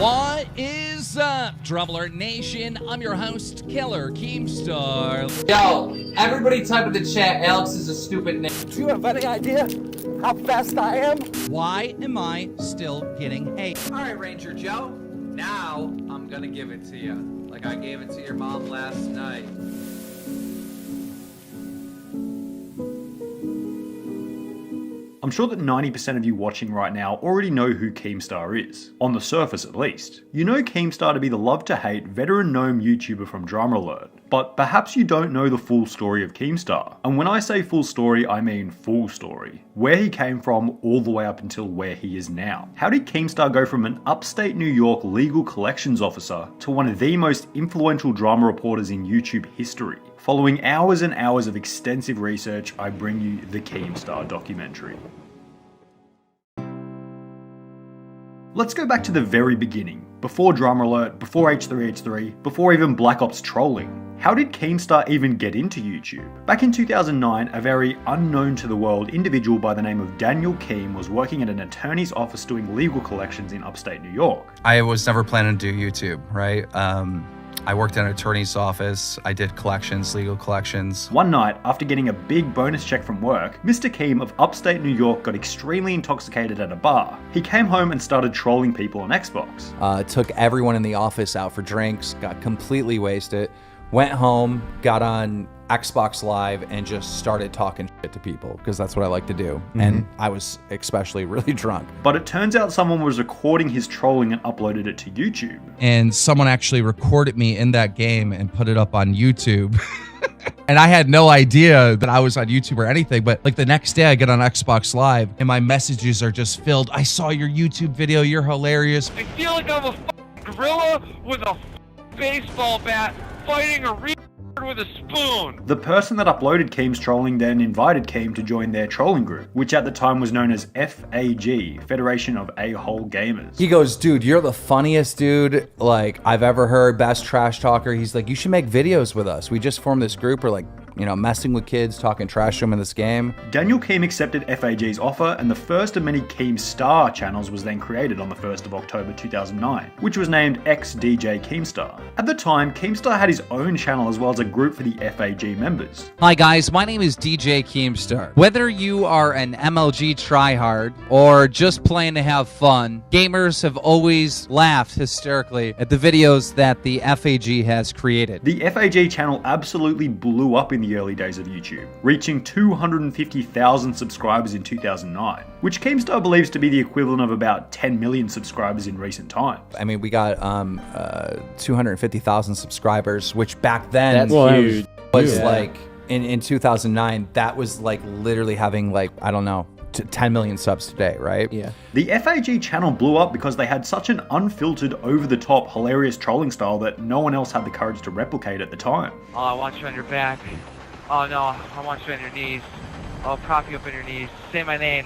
What is up, DramaAlert Nation? I'm your host, Killer Keemstar. Yo, everybody type in the chat, Alex is a stupid name. Do you have any idea how fast I am? Why am I still getting hate? Alright, Ranger Joe, now I'm gonna give it to you. Like I gave it to your mom last night. I'm sure that 90% of you watching right now already know who Keemstar is, on the surface at least. You know Keemstar to be the love-to-hate veteran gnome YouTuber from DramaAlert, but perhaps you don't know the full story of Keemstar. And when I say full story, I mean full story. Where he came from all the way up until where he is now. How did Keemstar go from an upstate New York legal collections officer to one of the most influential drama reporters in YouTube history? Following hours and hours of extensive research, I bring you the Keemstar documentary. Let's go back to the very beginning, before DramaAlert, before H3H3, before even Black Ops trolling. How did Keemstar even get into YouTube? Back in 2009, a very unknown to the world individual by the name of Daniel Keem was working at an attorney's office doing legal collections in upstate New York. I was never planning to do YouTube, right? I worked in an attorney's office. I did collections, legal collections. One night, after getting a big bonus check from work, Mr. Keem of upstate New York got extremely intoxicated at a bar. He came home and started trolling people on Xbox. Took everyone in the office out for drinks, got completely wasted, went home, got on Xbox Live and just started talking shit to people because that's what I like to do. And I was especially really drunk. But it turns out someone was recording his trolling and uploaded it to YouTube. And someone actually recorded me in that game and put it up on YouTube. And I had no idea that I was on YouTube or anything, but like the next day I get on Xbox Live and my messages are just filled. I saw your YouTube video, you're hilarious. I feel like I'm a gorilla with a baseball bat fighting a with a spoon. The person that uploaded Keem's trolling then invited Keem to join their trolling group, which at the time was known as FAG, Federation of A-Hole Gamers. He goes, dude, you're the funniest dude like I've ever heard, best trash talker. He's like, you should make videos with us. We just formed this group. We're like, you know, messing with kids, talking trash to them in this game. Daniel Keem accepted FAG's offer, and the first of many Keemstar channels was then created on the 1st of October 2009, which was named XDJ Keemstar. At the time, Keemstar had his own channel as well as a group for the FAG members. Hi guys, my name is DJ Keemstar. Whether you are an MLG tryhard or just playing to have fun, gamers have always laughed hysterically at the videos that the FAG has created. The FAG channel absolutely blew up in the early days of YouTube, reaching 250,000 subscribers in 2009, which Keemstar believes to be the equivalent of about 10 million subscribers in recent times. I mean, we got 250,000 subscribers, which back then was like in 2009, that was like literally having like, I don't know, 10 million subs today, right? Yeah. The FAG channel blew up because they had such an unfiltered, over-the-top, hilarious trolling style that no one else had the courage to replicate at the time. Oh, I want you on your back. Oh no, I want you on your knees. I'll prop you up on your knees. Say my name.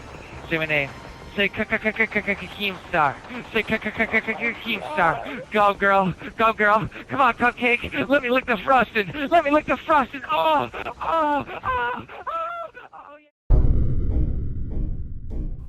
Say my name. Say Keemstar. Say Keemstar. Go girl. Go girl. Come on, cupcake. Let me lick the frosting. Let me lick the frosting. Oh, oh, oh, oh.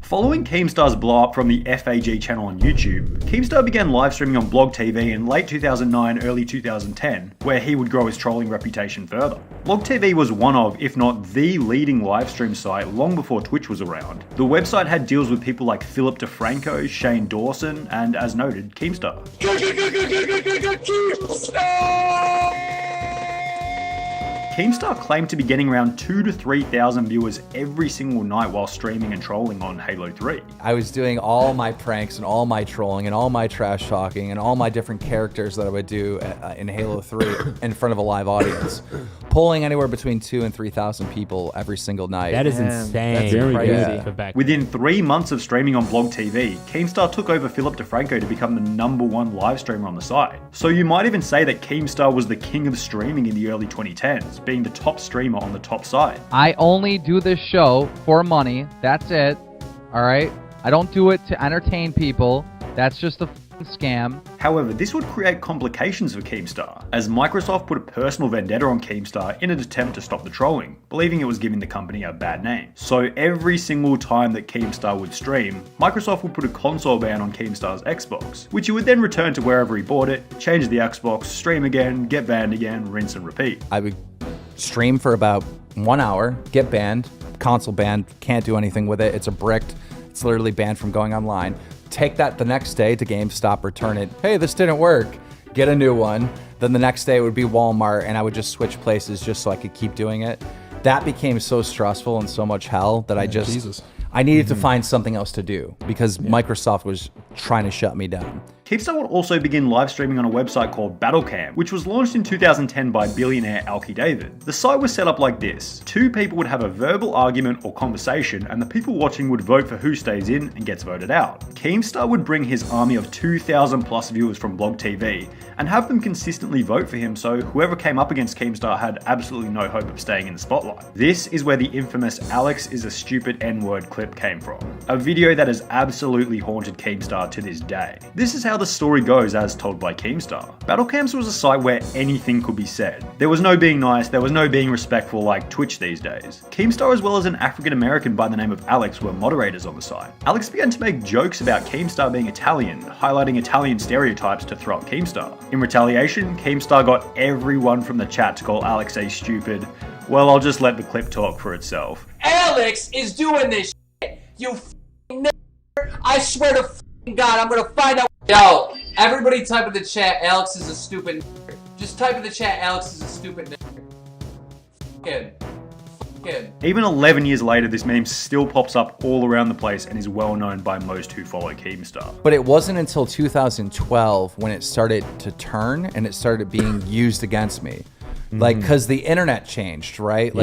Following Keemstar's blow up from the FAG channel on YouTube, Keemstar began live streaming on Blog TV in late 2009, early 2010, where he would grow his trolling reputation further. Blog TV was one of, if not the leading live stream site long before Twitch was around. The website had deals with people like Philip DeFranco, Shane Dawson, and as noted, Keemstar. Keemstar claimed to be getting around 2,000 to 3,000 viewers every single night while streaming and trolling on Halo 3. I was doing all my pranks and all my trolling and all my trash talking and all my different characters that I would do in Halo 3 in front of a live audience, pulling anywhere between 2,000 and 3,000 people every single night. That is insane. That's very crazy. good. Within 3 months of streaming on Blog TV, Keemstar took over Philip DeFranco to become the #1 live streamer on the site. So you might even say that Keemstar was the king of streaming in the early 2010s, being the top streamer on the top side. I only do this show for money. That's it. All right. I don't do it to entertain people. That's just a scam. However, this would create complications for Keemstar, as Microsoft put a personal vendetta on Keemstar in an attempt to stop the trolling, believing it was giving the company a bad name. So every single time that Keemstar would stream, Microsoft would put a console ban on Keemstar's Xbox, which he would then return to wherever he bought it, change the Xbox, stream again, get banned again, rinse and repeat. I would stream for about 1 hour, get banned, console banned, can't do anything with it. It's a bricked, it's literally banned from going online. Take that the next day to GameStop, return it. Hey, this didn't work. Get a new one. Then the next day it would be Walmart, and I would just switch places just so I could keep doing it. That became so stressful and so much hell that I needed to find something else to do because Microsoft was trying to shut me down. Keemstar would also begin live streaming on a website called Battlecam, which was launched in 2010 by billionaire Alki David. The site was set up like this. Two people would have a verbal argument or conversation, and the people watching would vote for who stays in and gets voted out. Keemstar would bring his army of 2,000 plus viewers from Blog TV and have them consistently vote for him, so whoever came up against Keemstar had absolutely no hope of staying in the spotlight. This is where the infamous "Alex is a stupid N-word" clip came from, a video that has absolutely haunted Keemstar to this day. This is how the story goes as told by Keemstar. Battlecams was a site where anything could be said. There was no being nice, there was no being respectful like Twitch these days. Keemstar as well as an African American by the name of Alex were moderators on the site. Alex began to make jokes about Keemstar being Italian, highlighting Italian stereotypes to throw at Keemstar. In retaliation, Keemstar got everyone from the chat to call Alex a stupid. Well, I'll just let the clip talk for itself. Alex is doing this shit, you f***ing nigger. I swear to f***ing God, I'm gonna find out. Yo, everybody type in the chat, Alex is a stupid nigger. Just type in the chat, Alex is a stupid nigger. Fucking. Even 11 years later, this meme still pops up all around the place and is well known by most who follow Keemstar. But it wasn't until 2012 when it started to turn and it started being used against me. Like, cause the internet changed, right?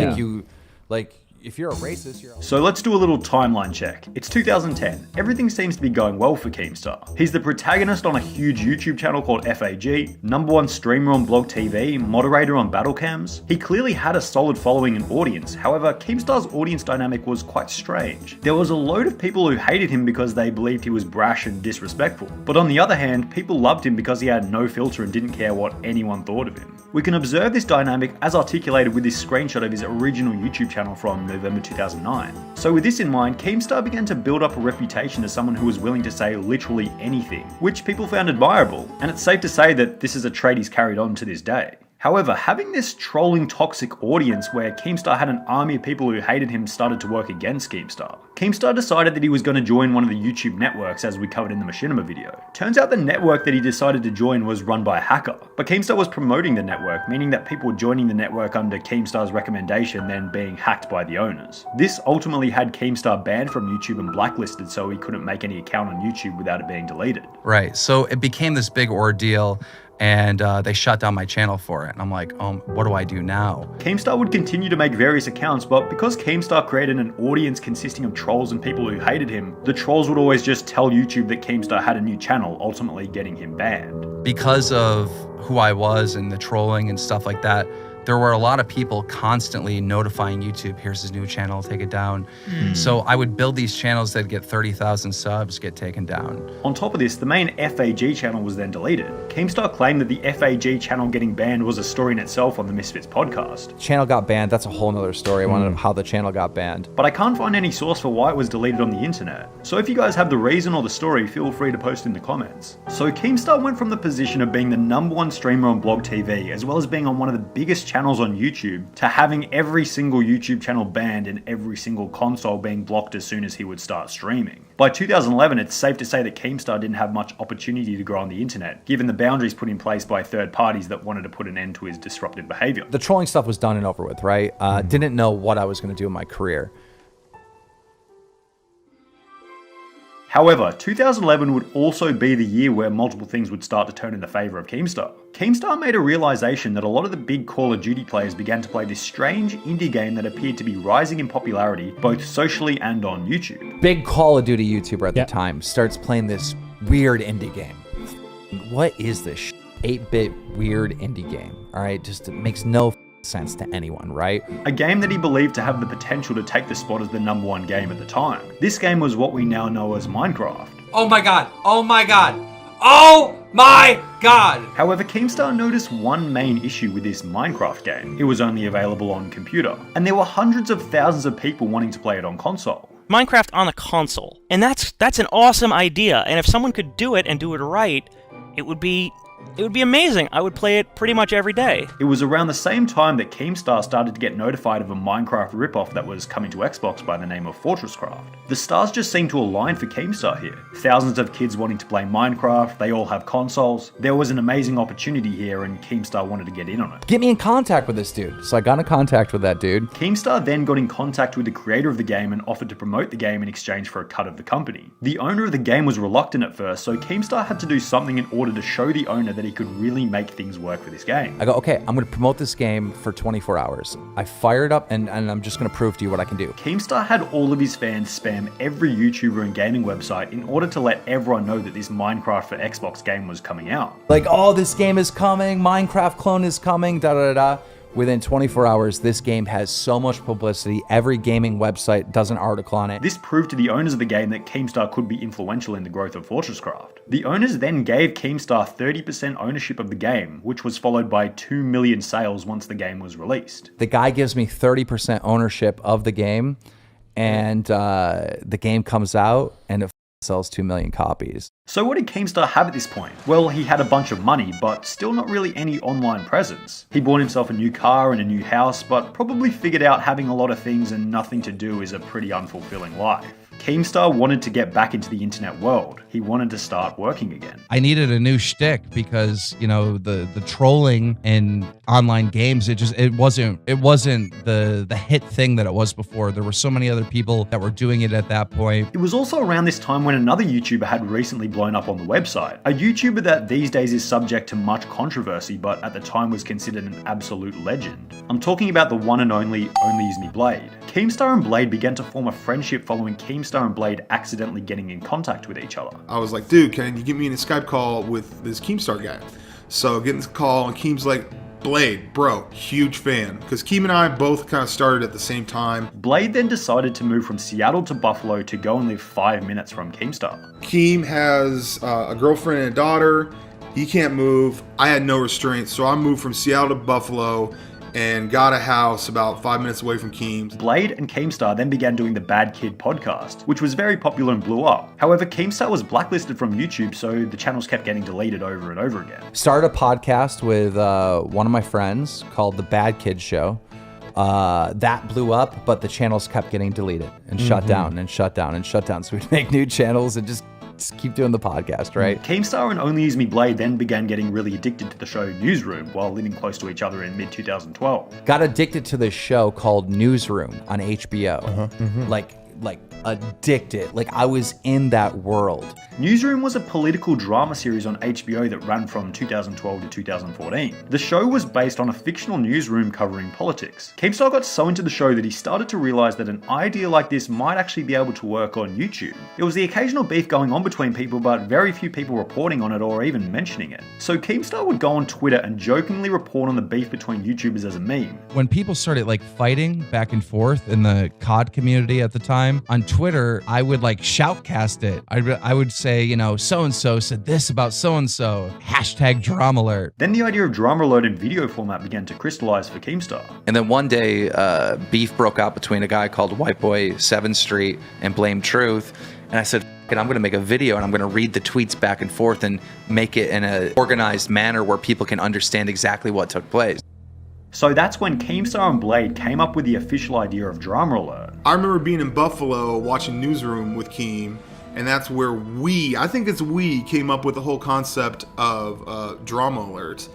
Like if you're a racist, you're... So let's do a little timeline check. It's 2010. Everything seems to be going well for Keemstar. He's the protagonist on a huge YouTube channel called FAG, #1 streamer on Blog TV, moderator on Battlecams. He clearly had a solid following and audience. However, Keemstar's audience dynamic was quite strange. There was a load of people who hated him because they believed he was brash and disrespectful. But on the other hand, people loved him because he had no filter and didn't care what anyone thought of him. We can observe this dynamic as articulated with this screenshot of his original YouTube channel from November 2009. So with this in mind, Keemstar began to build up a reputation as someone who was willing to say literally anything, which people found admirable, and it's safe to say that this is a trait he's carried on to this day. However, having this trolling toxic audience where Keemstar had an army of people who hated him started to work against Keemstar. Keemstar decided that he was going to join one of the YouTube networks as we covered in the Machinima video. Turns out the network that he decided to join was run by a hacker, but Keemstar was promoting the network, meaning that people were joining the network under Keemstar's recommendation then being hacked by the owners. This ultimately had Keemstar banned from YouTube and blacklisted so he couldn't make any account on YouTube without it being deleted. Right, so it became this big ordeal, and they shut down my channel for it. And I'm like, what do I do now? Keemstar would continue to make various accounts, but because Keemstar created an audience consisting of trolls and people who hated him, the trolls would always just tell YouTube that Keemstar had a new channel, ultimately getting him banned. Because of who I was and the trolling and stuff like that, there were a lot of people constantly notifying YouTube, here's his new channel, take it down. So I would build these channels that get 30,000 subs, get taken down. On top of this, the main FAG channel was then deleted. Keemstar claimed that the FAG channel getting banned was a story in itself on the Misfits podcast. Channel got banned, that's a whole nother story. I want to know how the channel got banned. But I can't find any source for why it was deleted on the internet. So if you guys have the reason or the story, feel free to post in the comments. So Keemstar went from the position of being the #1 streamer on Blog TV, as well as being on one of the biggest channels on YouTube, to having every single YouTube channel banned and every single console being blocked as soon as he would start streaming. By 2011, it's safe to say that Keemstar didn't have much opportunity to grow on the internet, given the boundaries put in place by third parties that wanted to put an end to his disruptive behavior. The trolling stuff was done and over with, right? Didn't know what I was going to do in my career. However, 2011 would also be the year where multiple things would start to turn in the favor of Keemstar. Keemstar made a realization that a lot of the big Call of Duty players began to play this strange indie game that appeared to be rising in popularity both socially and on YouTube. Big Call of Duty YouTuber at the time starts playing this weird indie game. What is this 8-bit weird indie game? All right, just it makes no sense to anyone, right? A game that he believed to have the potential to take the spot as the #1 game at the time. This game was what we now know as Minecraft. Oh my god, oh my god, Oh my god! However, Keemstar noticed one main issue with this Minecraft game. It was only available on computer, and there were hundreds of thousands of people wanting to play it on console. Minecraft on a console. And that's an awesome idea. And if someone could do it and do it right, it would be amazing. I would play it pretty much every day. It was around the same time that Keemstar started to get notified of a Minecraft ripoff that was coming to Xbox by the name of FortressCraft. The stars just seemed to align for Keemstar here. Thousands of kids wanting to play Minecraft, they all have consoles. There was an amazing opportunity here and Keemstar wanted to get in on it. Get me in contact with this dude. So I got in contact with that dude. Keemstar then got in contact with the creator of the game and offered to promote the game in exchange for a cut of the company. The owner of the game was reluctant at first, so Keemstar had to do something in order to show the owner that he could really make things work for this game. I go, okay, I'm going to promote this game for 24 hours. I fire it up and I'm just going to prove to you what I can do. Keemstar had all of his fans spam every YouTuber and gaming website in order to let everyone know that this Minecraft for Xbox game was coming out. Like, oh, this game is coming, Minecraft clone is coming, da-da-da-da. Within 24 hours, this game has so much publicity. Every gaming website does an article on it. This proved to the owners of the game that Keemstar could be influential in the growth of FortressCraft. The owners then gave Keemstar 30% ownership of the game, which was followed by 2 million sales once the game was released. The guy gives me 30% ownership of the game, and the game comes out, and it sells 2 million copies. So what did Keemstar have at this point? Well, he had a bunch of money, but still not really any online presence. He bought himself a new car and a new house, but probably figured out having a lot of things and nothing to do is a pretty unfulfilling life. Keemstar wanted to get back into the internet world. He wanted to start working again. I needed a new shtick because, you know, the trolling in online games, it wasn't the hit thing that it was before. There were so many other people that were doing it at that point. It was also around this time when another YouTuber had recently blown up on the website. A YouTuber that these days is subject to much controversy, but at the time was considered an absolute legend. I'm talking about the one and only Use Me Blade. Keemstar and Blade began to form a friendship following Keemstar and Blade accidentally getting in contact with each other. I was like, dude, can you get me in a Skype call with this Keemstar guy? So getting this call, and Keem's like, Blade, bro, huge fan. Because Keem and I both kind of started at the same time. Blade then decided to move from Seattle to Buffalo to go and live 5 minutes from Keemstar. Keem has a girlfriend and a daughter. He can't move. I had no restraints, so I moved from Seattle to Buffalo and got a house about 5 minutes away from Keem's. Blade and Keemstar then began doing the Bad Kid podcast, which was very popular and blew up. However, Keemstar was blacklisted from YouTube, so the channels kept getting deleted over and over again. Started a podcast with one of my friends called The Bad Kid Show. That blew up, but the channels kept getting deleted and shut down and shut down and shut down. So we'd make new channels and just keep doing the podcast, right? Keemstar and Use Me Blade then began getting really addicted to the show Newsroom while living close to each other in mid-2012. Got addicted to this show called Newsroom on HBO. Like addicted. Like I was in that world. Newsroom was a political drama series on HBO that ran from 2012 to 2014. The show was based on a fictional newsroom covering politics. Keemstar got so into the show that he started to realize that an idea like this might actually be able to work on YouTube. There was the occasional beef going on between people, but very few people reporting on it or even mentioning it. So Keemstar would go on Twitter and jokingly report on the beef between YouTubers as a meme. When people started like fighting back and forth in the COD community at the time, on Twitter, I would like shoutcast it. I would say, you know, so-and-so said this about so-and-so, hashtag DramaAlert. Then the idea of DramaAlert in video format began to crystallize for Keemstar. And then one day, beef broke out between a guy called White Boy 7th Street and Blame Truth. And I said, I'm going to make a video and I'm going to read the tweets back and forth and make it in an organized manner where people can understand exactly what took place. So that's when Keemstar and Blade came up with the official idea of DramaAlert. I remember being in Buffalo watching Newsroom with Keem, and that's where we came up with the whole concept of DramaAlert.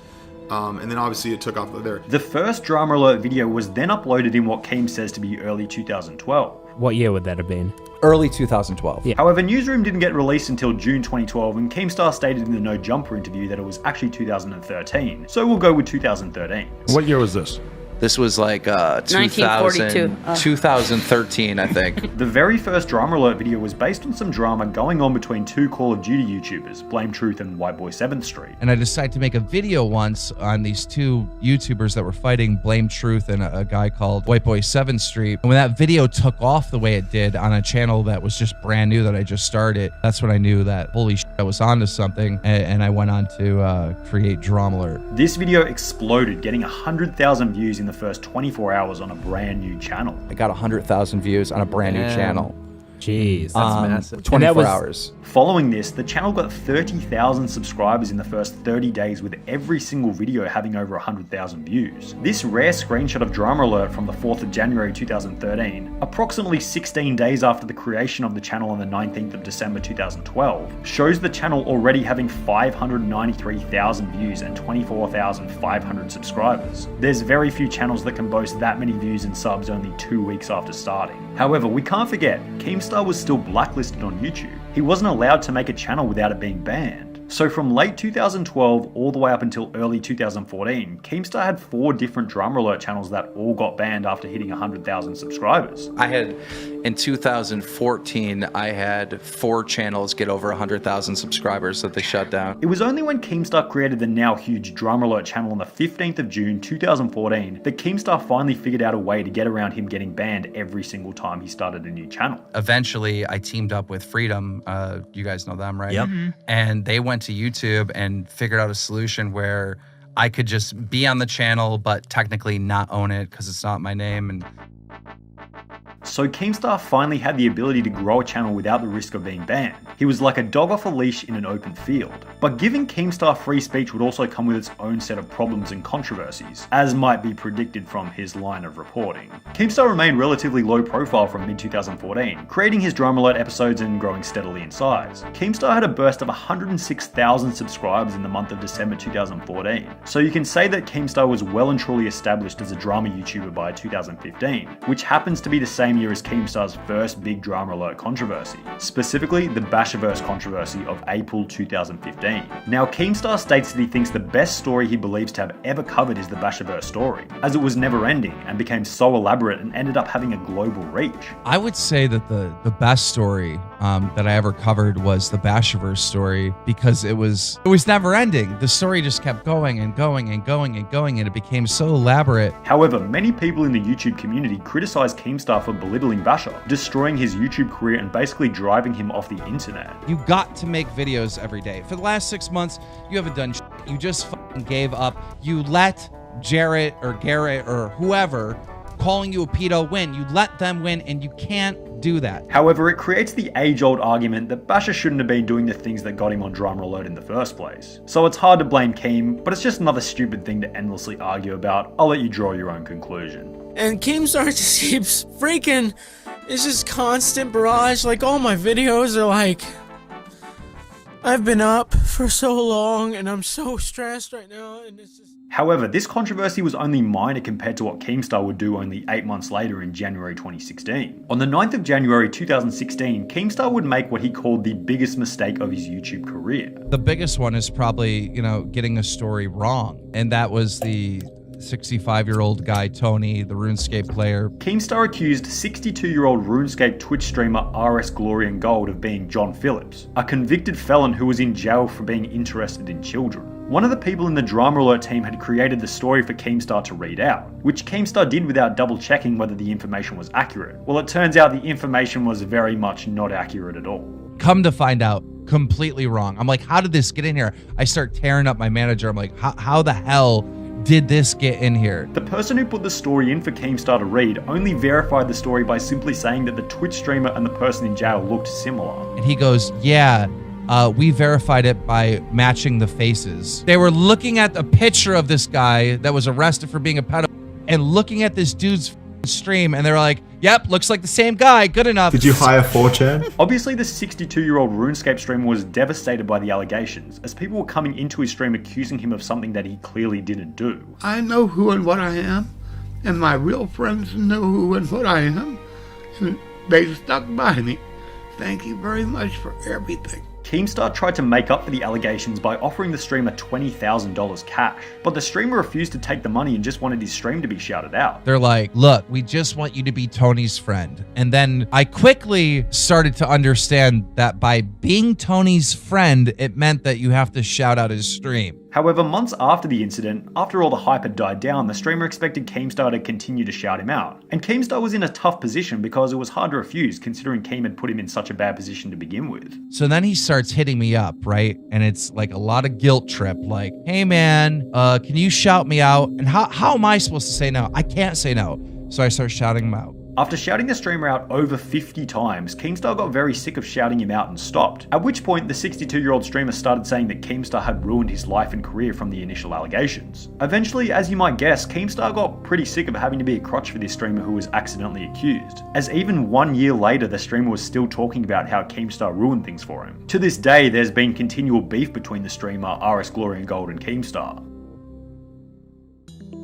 And then obviously it took off there. The first DramaAlert video was then uploaded in what Keem says to be early 2012. What year would that have been? Early 2012. Yeah. However, Newsroom didn't get released until June 2012, and Keemstar stated in the No Jumper interview that it was actually 2013. So we'll go with 2013. What year was this? This was like 1942. 2013, I think. The very first DramaAlert video was based on some drama going on between two Call of Duty YouTubers, Blame Truth and Whiteboy 7th Street. And I decided to make a video once on these two YouTubers that were fighting, Blame Truth and a guy called Whiteboy 7th Street. And when that video took off the way it did on a channel that was just brand new that I just started, that's when I knew that, holy shit, I was onto something. And I went on to create DramaAlert. This video exploded, getting 100,000 views in the first 24 hours on a brand new channel. I got 100,000 views on a brand new channel. Jeez, that's massive. 24 hours. Following this, the channel got 30,000 subscribers in the first 30 days, with every single video having over 100,000 views. This rare screenshot of DramaAlert from the 4th of January 2013, approximately 16 days after the creation of the channel on the 19th of December 2012, shows the channel already having 593,000 views and 24,500 subscribers. There's very few channels that can boast that many views and subs only 2 weeks after starting. However, we can't forget, Keemstar was still blacklisted on YouTube. He wasn't allowed to make a channel without it being banned. So from late 2012 all the way up until early 2014, Keemstar had 4 different DramaAlert channels that all got banned after hitting 100,000 subscribers. In 2014, I had 4 channels get over 100,000 subscribers that they shut down. It was only when Keemstar created the now huge DramaAlert channel on the 15th of June 2014 that Keemstar finally figured out a way to get around him getting banned every single time he started a new channel. Eventually, I teamed up with Freedom. You guys know them, right? Yep. And they went to YouTube and figured out a solution where I could just be on the channel, but technically not own it because it's not my name. And so Keemstar finally had the ability to grow a channel without the risk of being banned. He was like a dog off a leash in an open field. But giving Keemstar free speech would also come with its own set of problems and controversies, as might be predicted from his line of reporting. Keemstar remained relatively low profile from mid-2014, creating his DramaAlert episodes and growing steadily in size. Keemstar had a burst of 106,000 subscribers in the month of December 2014, so you can say that Keemstar was well and truly established as a drama YouTuber by 2015, which happens to be the same year as Keemstar's first big DramaAlert controversy, specifically the Bashiverse controversy of April 2015. Now, Keemstar states that he thinks the best story he believes to have ever covered is the Bashiverse story, as it was never ending and became so elaborate and ended up having a global reach. I would say that the best story that I ever covered was the Bashiverse story, because it was never ending. The story just kept going and going and going and going, and it became so elaborate. However, many people in the YouTube community criticized Keemstar for belittling Basher, destroying his YouTube career and basically driving him off the internet. You got to make videos every day. For the last 6 months, you haven't done shit. You just fucking gave up. You let Jarrett or Garrett or whoever calling you a pedo win. You let them win, and you can't do that. However, it creates the age-old argument that Basher shouldn't have been doing the things that got him on DramaAlert in the first place. So it's hard to blame Keem, but it's just another stupid thing to endlessly argue about. I'll let you draw your own conclusion. And Keemstar just keeps freaking, it's just constant barrage. Like, all my videos are like, I've been up for so long and I'm so stressed right now, and it's just... However, this controversy was only minor compared to what Keemstar would do only 8 months later in January 2016. On the 9th of January 2016, Keemstar would make what he called the biggest mistake of his YouTube career. The biggest one is probably, getting a story wrong. And that was the 65-year-old guy, Tony, the RuneScape player. Keemstar accused 62-year-old RuneScape Twitch streamer RS Glory and Gold of being John Phillips, a convicted felon who was in jail for being interested in children. One of the people in the DramaAlert team had created the story for Keemstar to read out, which Keemstar did without double checking whether the information was accurate. Well, it turns out the information was very much not accurate at all. Come to find out, completely wrong. I'm like, how did this get in here? I start tearing up my manager. I'm like, how the hell did this get in here? The person who put the story in for Keemstar to read only verified the story by simply saying that the Twitch streamer and the person in jail looked similar. And he goes, yeah, we verified it by matching the faces. They were looking at the picture of this guy that was arrested for being a pedophile and looking at this dude's stream, and they were like, yep, looks like the same guy, good enough. Did you hire 4chan? Obviously, the 62-year-old RuneScape streamer was devastated by the allegations, as people were coming into his stream accusing him of something that he clearly didn't do. I know who and what I am, and my real friends know who and what I am, and they stuck by me. Thank you very much for everything. Keemstar tried to make up for the allegations by offering the streamer $20,000 cash, but the streamer refused to take the money and just wanted his stream to be shouted out. They're like, look, we just want you to be Tony's friend. And then I quickly started to understand that by being Tony's friend, it meant that you have to shout out his stream. However, months after the incident, after all the hype had died down, the streamer expected Keemstar to continue to shout him out. And Keemstar was in a tough position because it was hard to refuse considering Keem had put him in such a bad position to begin with. So then he starts hitting me up, right? And it's like a lot of guilt trip, like, hey man, can you shout me out? And how am I supposed to say no? I can't say no. So I start shouting him out. After shouting the streamer out over 50 times, Keemstar got very sick of shouting him out and stopped. At which point, the 62-year-old streamer started saying that Keemstar had ruined his life and career from the initial allegations. Eventually, as you might guess, Keemstar got pretty sick of having to be a crutch for this streamer who was accidentally accused, as even 1 year later, the streamer was still talking about how Keemstar ruined things for him. To this day, there's been continual beef between the streamer, RS Glory and Gold, and Keemstar.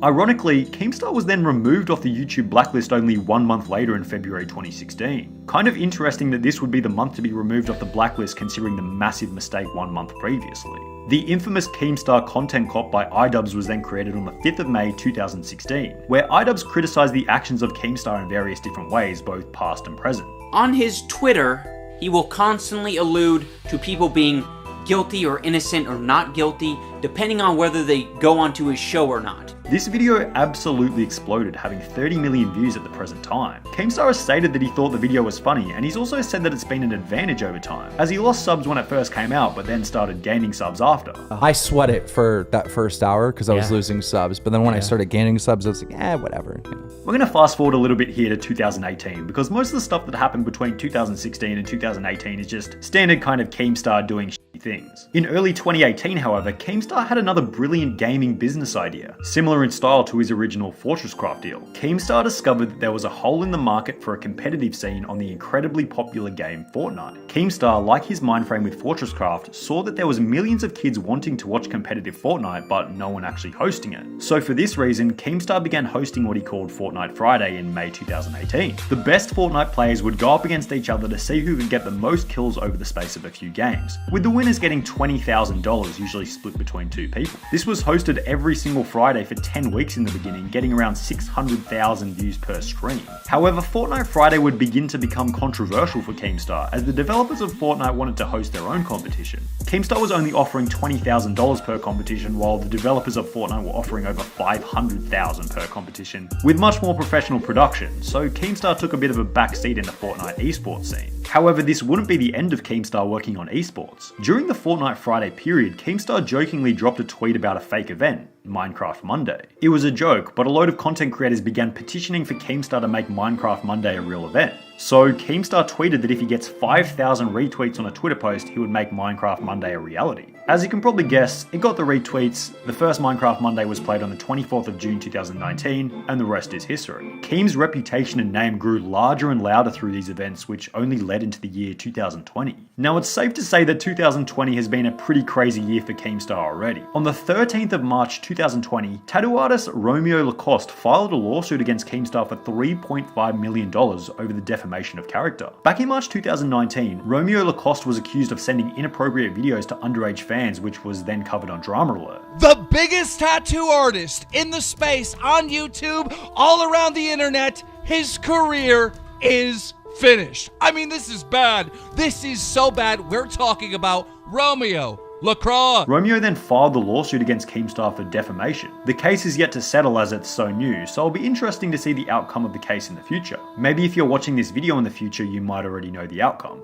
Ironically, Keemstar was then removed off the YouTube blacklist only 1 month later in February 2016. Kind of interesting that this would be the month to be removed off the blacklist considering the massive mistake 1 month previously. The infamous Keemstar content cop by iDubbbz was then created on the 5th of May 2016, where iDubbbz criticised the actions of Keemstar in various different ways, both past and present. On his Twitter, he will constantly allude to people being guilty or innocent or not guilty, depending on whether they go onto his show or not. This video absolutely exploded, having 30 million views at the present time. Keemstar has stated that he thought the video was funny, and he's also said that it's been an advantage over time, as he lost subs when it first came out, but then started gaining subs after. I sweat it for that first hour because I was losing subs, but then when I started gaining subs, I was like, whatever. You know. We're going to fast forward a little bit here to 2018, because most of the stuff that happened between 2016 and 2018 is just standard kind of Keemstar doing shitty things. In early 2018, however, Keemstar had another brilliant gaming business idea, similar in style to his original FortressCraft deal. Keemstar discovered that there was a hole in the market for a competitive scene on the incredibly popular game Fortnite. Keemstar, like his mindframe with FortressCraft, saw that there was millions of kids wanting to watch competitive Fortnite, but no one actually hosting it. So for this reason, Keemstar began hosting what he called Fortnite Friday in May 2018. The best Fortnite players would go up against each other to see who could get the most kills over the space of a few games, with the winners getting $20,000, usually split between 2 people. This was hosted every single Friday for 10 weeks in the beginning, getting around 600,000 views per stream. However, Fortnite Friday would begin to become controversial for Keemstar, as the developers of Fortnite wanted to host their own competition. Keemstar was only offering $20,000 per competition, while the developers of Fortnite were offering over $500,000 per competition, with much more professional production, so Keemstar took a bit of a backseat in the Fortnite esports scene. However, this wouldn't be the end of Keemstar working on esports. During the Fortnite Friday period, Keemstar jokingly dropped a tweet about a fake event, Minecraft Monday. It was a joke, but a load of content creators began petitioning for Keemstar to make Minecraft Monday a real event. So Keemstar tweeted that if he gets 5,000 retweets on a Twitter post, he would make Minecraft Monday a reality. As you can probably guess, it got the retweets. The first Minecraft Monday was played on the 24th of June 2019, and the rest is history. Keem's reputation and name grew larger and louder through these events, which only led into the year 2020. Now, it's safe to say that 2020 has been a pretty crazy year for Keemstar already. On the 13th of March 2020, tattoo artist Romeo Lacoste filed a lawsuit against Keemstar for $3.5 million over the defamation of character. Back in March 2019, Romeo Lacoste was accused of sending inappropriate videos to underage fans, which was then covered on DramaAlert. The biggest tattoo artist in the space on YouTube, all around the internet, his career is finished. I mean, this is bad. This is so bad. We're talking about Romeo Lacoste. Romeo then filed the lawsuit against Keemstar for defamation. The case is yet to settle as it's so new, so it'll be interesting to see the outcome of the case in the future. Maybe if you're watching this video in the future, you might already know the outcome.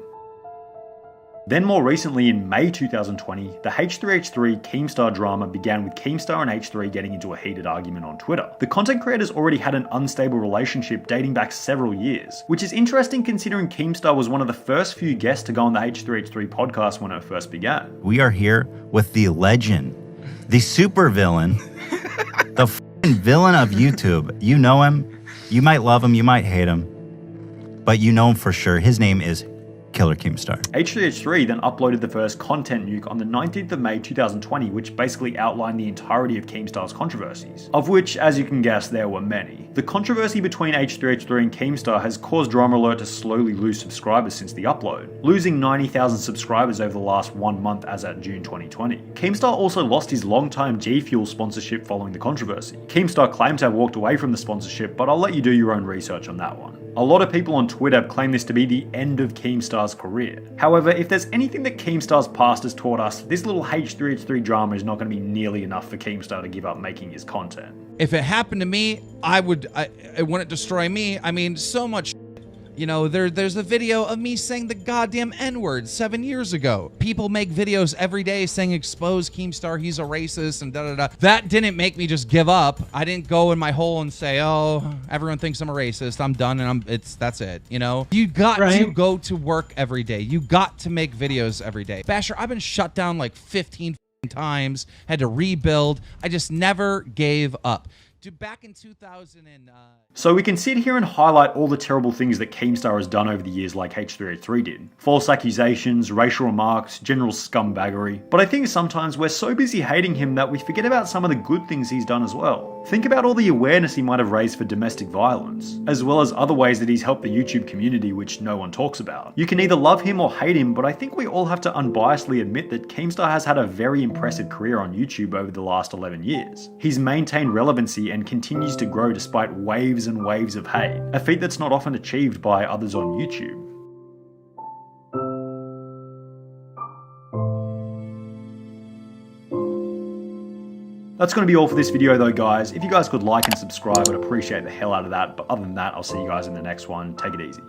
Then more recently in May 2020, the H3H3 Keemstar drama began with Keemstar and H3 getting into a heated argument on Twitter. The content creators already had an unstable relationship dating back several years, which is interesting considering Keemstar was one of the first few guests to go on the H3H3 podcast when it first began. We are here with the legend, the super villain, the f***ing villain of YouTube. You know him, you might love him, you might hate him, but you know him for sure. His name is Killer Keemstar. H3H3 then uploaded the first content nuke on the 19th of May 2020, which basically outlined the entirety of Keemstar's controversies, of which, as you can guess, there were many. The controversy between H3H3 and Keemstar has caused DramaAlert to slowly lose subscribers since the upload, losing 90,000 subscribers over the last 1 month as at June 2020. Keemstar also lost his long-time G Fuel sponsorship following the controversy. Keemstar claimed to have walked away from the sponsorship, but I'll let you do your own research on that one. A lot of people on Twitter have claimed this to be the end of Keemstar's career. However, if there's anything that Keemstar's past has taught us, this little H3H3 drama is not going to be nearly enough for Keemstar to give up making his content. If it happened to me, it wouldn't destroy me. I mean, so much. You know, there's a video of me saying the goddamn N-word 7 years ago. People make videos every day saying expose Keemstar, he's a racist and da-da-da. That didn't make me just give up. I didn't go in my hole and say, oh, everyone thinks I'm a racist, I'm done, and that's it, you know? You got to go to work every day. You got to make videos every day. Basher, I've been shut down like 15 times, had to rebuild. I just never gave up. Dude, back in 2000 and... So we can sit here and highlight all the terrible things that Keemstar has done over the years like H3H3 did. False accusations, racial remarks, general scumbaggery. But I think sometimes we're so busy hating him that we forget about some of the good things he's done as well. Think about all the awareness he might have raised for domestic violence, as well as other ways that he's helped the YouTube community which no one talks about. You can either love him or hate him, but I think we all have to unbiasedly admit that Keemstar has had a very impressive career on YouTube over the last 11 years. He's maintained relevancy and continues to grow despite waves and waves of hate, a feat that's not often achieved by others on YouTube. That's going to be all for this video though, guys. If you guys could like and subscribe, I'd appreciate the hell out of that. But other than that, I'll see you guys in the next one. Take it easy.